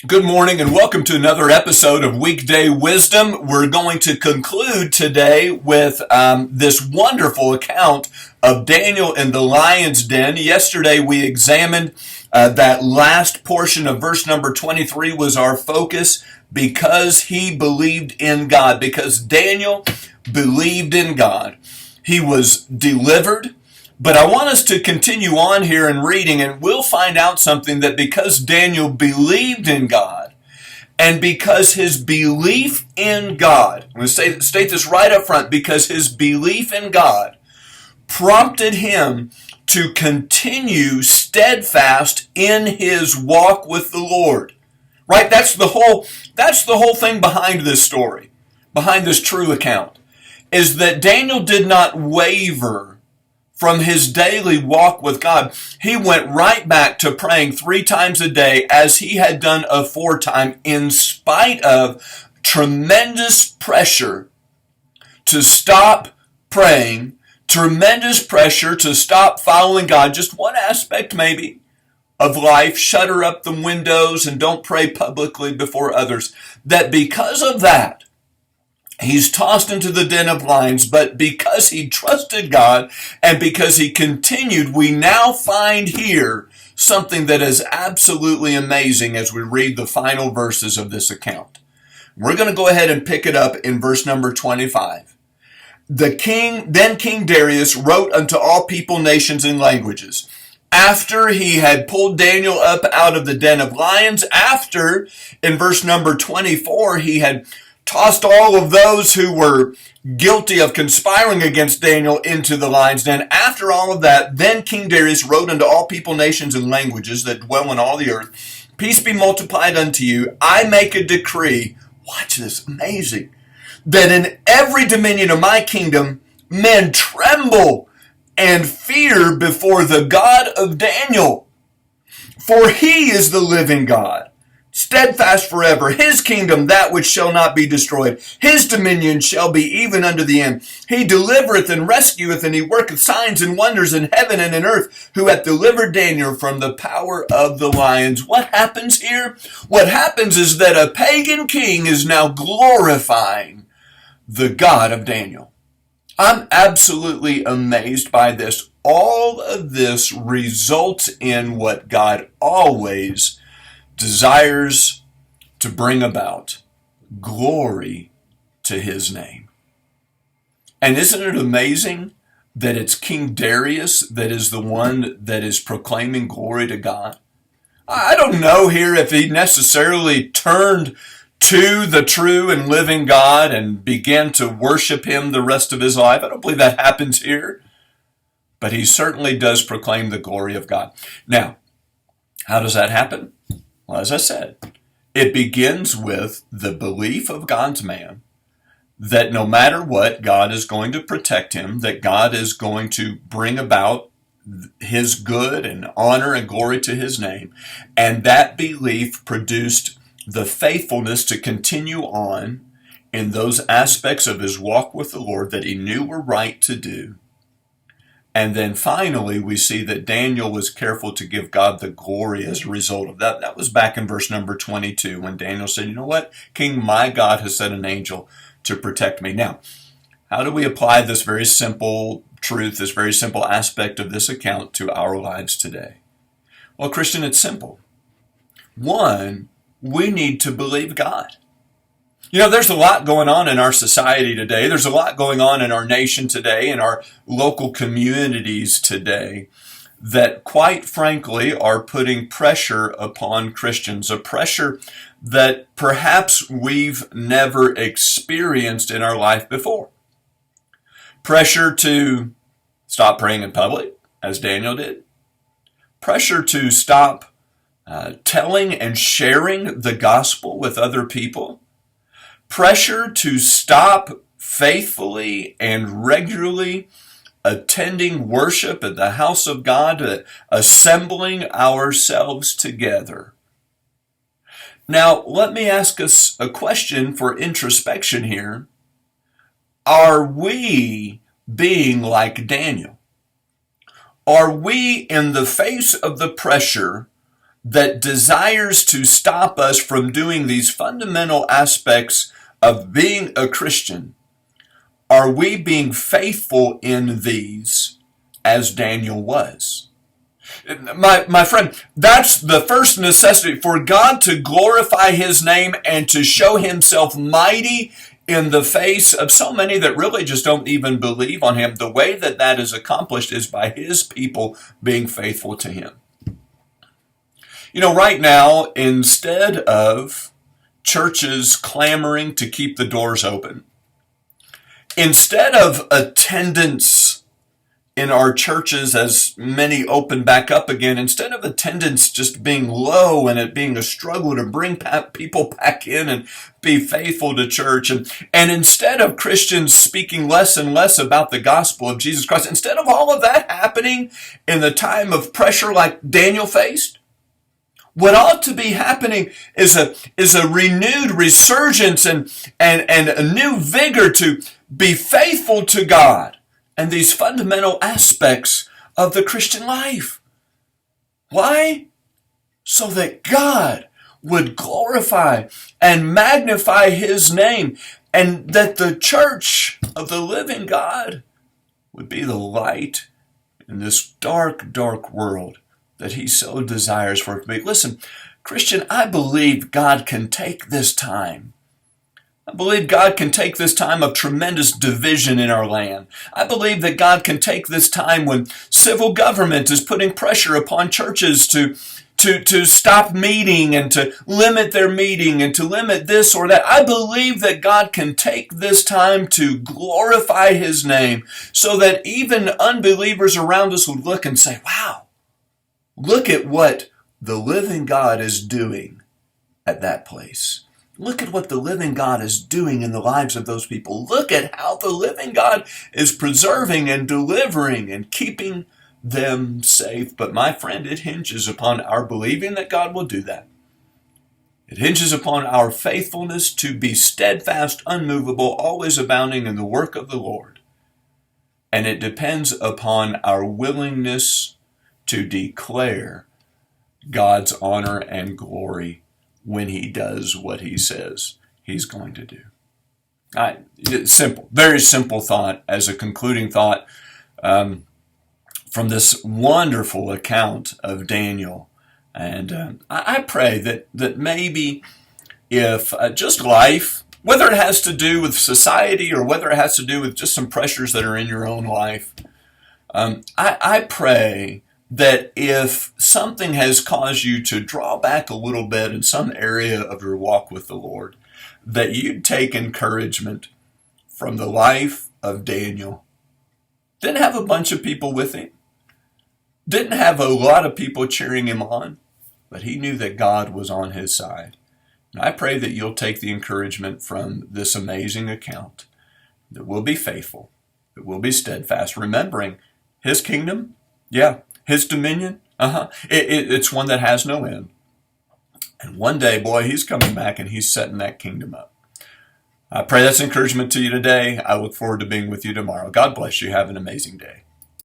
Good morning and welcome to another episode of Weekday Wisdom. We're going to conclude today with this wonderful account of Daniel in the lion's den. Yesterday we examined that last portion of verse number 23 was our focus, because he believed in God, because Daniel believed in God. He was delivered. But I want us to continue on here in reading, and we'll find out something, that because Daniel believed in God, and because his belief in God, I'm going to state this right up front, because his belief in God prompted him to continue steadfast in his walk with the Lord. Right? That's the whole thing behind this story, behind this true account, is that Daniel did not waver from his daily walk with God. He went right back to praying 3 times a day, as he had done aforetime, in spite of tremendous pressure to stop praying, tremendous pressure to stop following God. Just one aspect maybe of life, shutter up the windows and don't pray publicly before others. That because of that, he's tossed into the den of lions. But because he trusted God and because he continued, we now find here something that is absolutely amazing as we read the final verses of this account. We're going to go ahead and pick it up in verse number 25. Then King Darius wrote unto all people, nations, and languages. After he had pulled Daniel up out of the den of lions, after, in verse number 24, he had tossed all of those who were guilty of conspiring against Daniel into the lion's den. After all of that, then King Darius wrote unto all people, nations, and languages that dwell in all the earth, peace be multiplied unto you. I make a decree, watch this, amazing, that in every dominion of my kingdom men tremble and fear before the God of Daniel. For he is the living God, steadfast forever. His kingdom, that which shall not be destroyed. His dominion shall be even unto the end. He delivereth and rescueth, and he worketh signs and wonders in heaven and in earth, who hath delivered Daniel from the power of the lions. What happens here? What happens is that a pagan king is now glorifying the God of Daniel. I'm absolutely amazed by this. All of this results in what God always desires to bring about: glory to his name. And isn't it amazing that it's King Darius that is the one that is proclaiming glory to God? I don't know here if he necessarily turned to the true and living God and began to worship him the rest of his life. I don't believe that happens here. But he certainly does proclaim the glory of God. Now, how does that happen? Well, as I said, it begins with the belief of God's man that no matter what, God is going to protect him, that God is going to bring about his good and honor and glory to his name. And that belief produced the faithfulness to continue on in those aspects of his walk with the Lord that he knew were right to do. And then finally, we see that Daniel was careful to give God the glory as a result of that. That was back in verse number 22, when Daniel said, you know what? King, my God has sent an angel to protect me. Now, how do we apply this very simple truth, this very simple aspect of this account to our lives today? Well, Christian, it's simple. One, we need to believe God. You know, there's a lot going on in our society today. There's a lot going on in our nation today, in our local communities today, that quite frankly are putting pressure upon Christians, a pressure that perhaps we've never experienced in our life before. Pressure to stop praying in public, as Daniel did. Pressure to stop telling and sharing the gospel with other people. Pressure to stop faithfully and regularly attending worship at the house of God, assembling ourselves together. Now, let me ask us a question for introspection here. Are we being like Daniel? Are we, in the face of the pressure that desires to stop us from doing these fundamental aspects of being a Christian, are we being faithful in these as Daniel was? My friend, that's the first necessity for God to glorify his name and to show himself mighty in the face of so many that really just don't even believe on him. The way that that is accomplished is by his people being faithful to him. You know, right now, instead of churches clamoring to keep the doors open, instead of attendance in our churches as many open back up again, instead of attendance just being low and it being a struggle to bring people back in and be faithful to church, and instead of Christians speaking less and less about the gospel of Jesus Christ, instead of all of that happening in the time of pressure like Daniel faced, what ought to be happening is a renewed resurgence and a new vigor to be faithful to God and these fundamental aspects of the Christian life. Why? So that God would glorify and magnify his name, and that the church of the living God would be the light in this dark, dark world that he so desires for it to be. Listen, Christian, I believe God can take this time. I believe God can take this time of tremendous division in our land. I believe that God can take this time when civil government is putting pressure upon churches to stop meeting and to limit their meeting and to limit this or that. I believe that God can take this time to glorify his name so that even unbelievers around us would look and say, wow, look at what the living God is doing at that place. Look at what the living God is doing in the lives of those people. Look at how the living God is preserving and delivering and keeping them safe. But my friend, it hinges upon our believing that God will do that. It hinges upon our faithfulness to be steadfast, unmovable, always abounding in the work of the Lord. And it depends upon our willingness to declare God's honor and glory when he does what he says he's going to do. It's simple, very simple thought as a concluding thought from this wonderful account of Daniel. And I pray that maybe if just life, whether it has to do with society or whether it has to do with just some pressures that are in your own life, I pray that if something has caused you to draw back a little bit in some area of your walk with the Lord, that you'd take encouragement from the life of Daniel. Didn't have a bunch of people with him. Didn't have a lot of people cheering him on, but he knew that God was on his side. And I pray that you'll take the encouragement from this amazing account, that we'll be faithful, that we'll be steadfast, remembering his kingdom, his dominion, it's one that has no end. And one day, boy, he's coming back and he's setting that kingdom up. I pray that's encouragement to you today. I look forward to being with you tomorrow. God bless you. Have an amazing day.